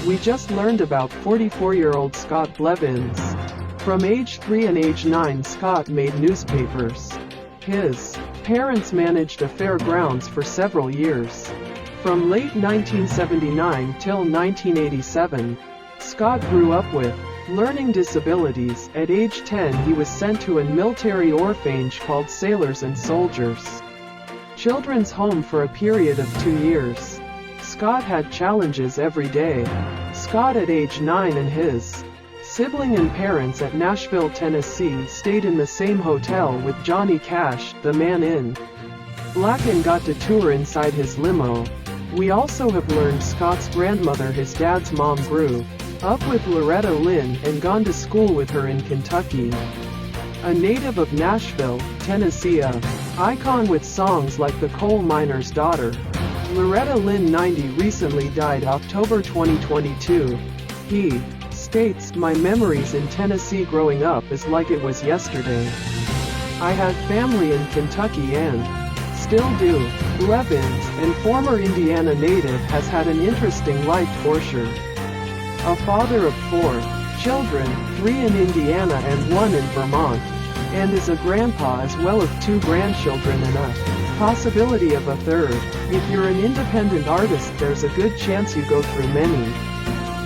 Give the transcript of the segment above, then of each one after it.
We just learned about 44-year-old Scott Blevins. From age 3 and age 9, Scott made newspapers. His parents managed a fairgrounds for several years. From late 1979 till 1987, Scott grew up with learning disabilities. At age 10, he was sent to a military orphanage called Sailors and Soldiers Children's Home for a period of 2 years. Scott had challenges every day. Scott at age 9 and his sibling and parents at Nashville, Tennessee stayed in the same hotel with Johnny Cash, the Man in Black, and got to tour inside his limo. We also have learned Scott's grandmother, his dad's mom, grew up with Loretta Lynn and gone to school with her in Kentucky. A native of Nashville, Tennessee, a icon with songs like The Coal Miner's Daughter. Loretta Lynn, 90, recently died October 2022. He states, "My memories in Tennessee growing up is like it was yesterday. I had family in Kentucky and still do." Blevins, and former Indiana native, has had an interesting life for sure. A father of 4 children, 3 in Indiana and 1 in Vermont, and is a grandpa as well of 2 grandchildren and a possibility of a third. If you're an independent artist, there's a good chance you go through many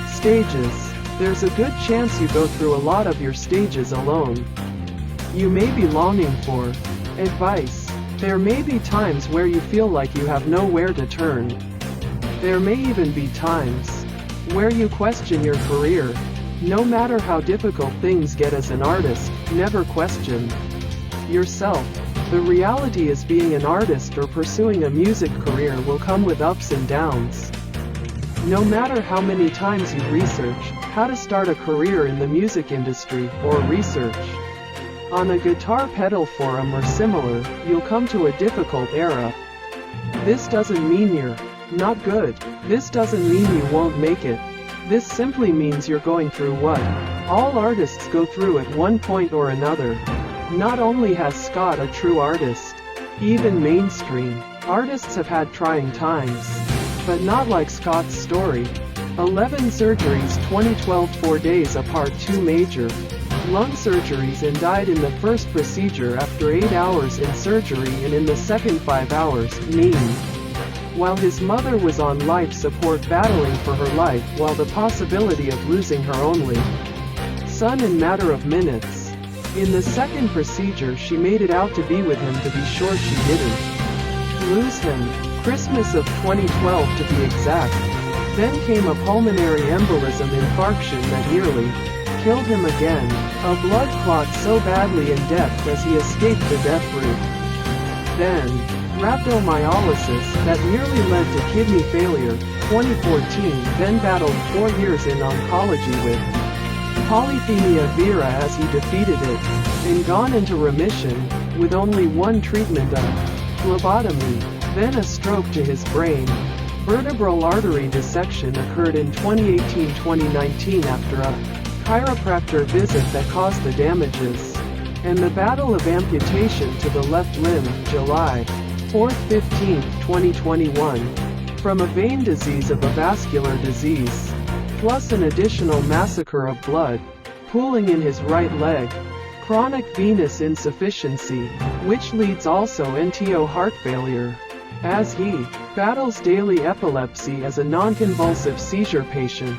stages. There's a good chance you go through a lot of your stages alone. You may be longing for advice. There may be times where you feel like you have nowhere to turn. There may even be times where you question your career. No matter how difficult things get as an artist, never question yourself. The reality is, being an artist or pursuing a music career will come with ups and downs. No matter how many times you research how to start a career in the music industry, or research on a guitar pedal forum or similar, you'll come to a difficult era. This doesn't mean you're not good. This doesn't mean you won't make it. This simply means you're going through what all artists go through at one point or another. Not only has Scott, a true artist, even mainstream artists have had trying times, but not like Scott's story. 11 surgeries 2012, 4 days apart, 2 major lung surgeries, and died in the first procedure after 8 hours in surgery and in the second 5 hours, mean. While his mother was on life support battling for her life, while the possibility of losing her only son in matter of minutes. In the second procedure, she made it out to be with him. To be sure, she didn't lose him. Christmas of 2012 to be exact. Then came a pulmonary embolism infarction that nearly killed him again. A blood clot so badly in depth as he escaped the death route. Then rhabdomyolysis that nearly led to kidney failure, 2014. Then battled 4 years in oncology with polycythemia vera as he defeated it, and gone into remission, with only one treatment, a phlebotomy. Then a stroke to his brain. Vertebral artery dissection occurred in 2018-2019 after a chiropractor visit that caused the damages. And the battle of amputation to the left limb, July 4th, 15th, 2021. From a vein disease of a vascular disease, plus an additional massacre of blood pooling in his right leg. Chronic venous insufficiency, which leads also into heart failure. As he battles daily epilepsy as a non-convulsive seizure patient.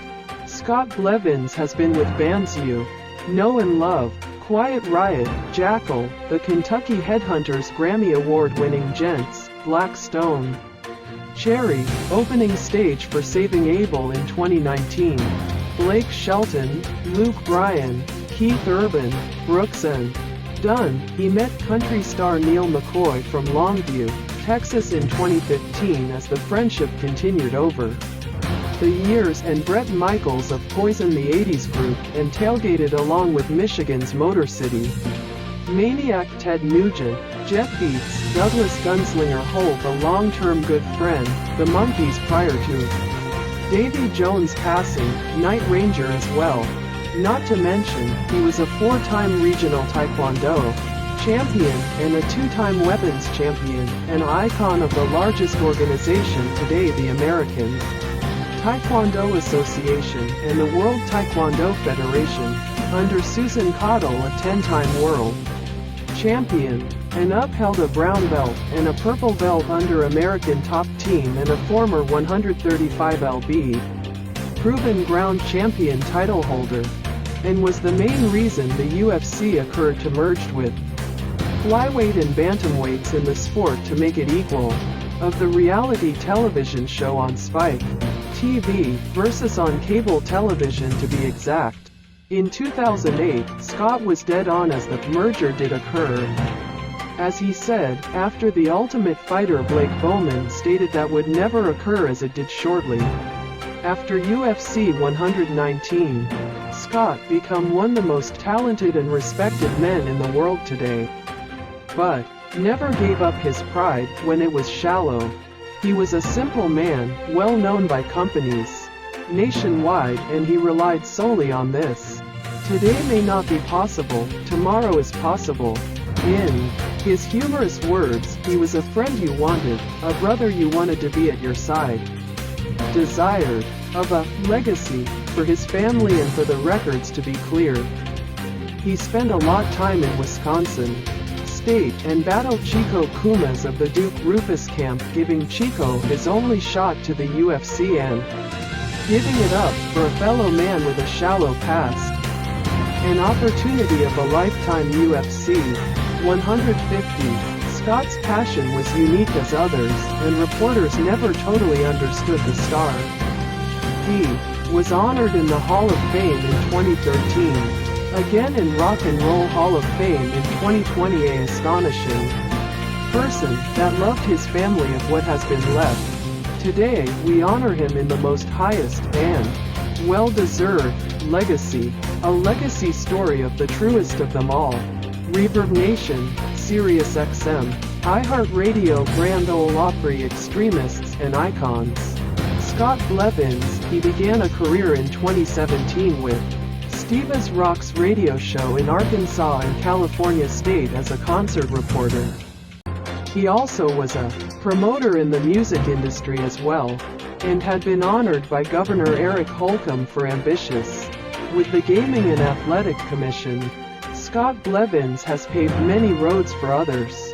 Scott Blevins has been with bands you know and love: Quiet Riot, Jackal, the Kentucky Headhunters Grammy Award-winning Gents, Black Stone, Cherry, opening stage for Saving Abel in 2019, Blake Shelton, Luke Bryan, Keith Urban, Brooks and Dunn. He met country star Neil McCoy from Longview, Texas in 2015 as the friendship continued over the years, and Bret Michaels of Poison, the 80s group, and tailgated along with Michigan's Motor City Maniac Ted Nugent, Jeff Beats, Douglas Gunslinger Holt, a long-term good friend, the Monkees prior to Davy Jones' passing, Night Ranger as well. Not to mention, he was a 4-time regional Taekwondo champion, and a 2-time weapons champion, an icon of the largest organization today, the American Taekwondo Association, and the World Taekwondo Federation, under Susan Caudle, a 10-time world champion, and upheld a brown belt and a purple belt under American Top Team and a former 135 lb proven ground champion title holder, and was the main reason the UFC occurred to merged with flyweight and bantamweights in the sport to make it equal of the reality television show on Spike TV versus on cable television to be exact. In 2008, Scott was dead on as the merger did occur. As he said, after The Ultimate Fighter Blake Bowman stated that would never occur as it did shortly after UFC 119. Scott become one the most talented and respected men in the world today. But never gave up his pride when it was shallow. He was a simple man, well known by companies nationwide, and he relied solely on this. Today may not be possible, tomorrow is possible. In his humorous words, he was a friend you wanted, a brother you wanted to be at your side. Desired of a legacy for his family and for the records to be clear. He spent a lot time in Wisconsin State and battled Chico Kumas of the Duke Rufus camp, giving Chico his only shot to the UFC and giving it up for a fellow man with a shallow past. An opportunity of a lifetime UFC 150. Scott's passion was unique as others, and reporters never totally understood the star. He was honored in the Hall of Fame in 2013, again in Rock and Roll Hall of Fame in 2020. A astonishing person that loved his family of what has been left. Today, we honor him in the most highest and well-deserved legacy, a legacy story of the truest of them all. Reverb Nation, SiriusXM, iHeartRadio, Grand Ole Opry extremists and icons. Scott Blevins, he began a career in 2017 with Steve's Rocks radio show in Arkansas and California State as a concert reporter. He also was a promoter in the music industry as well, and had been honored by Governor Eric Holcomb for Ambitious with the Gaming and Athletic Commission. Scott Blevins has paved many roads for others.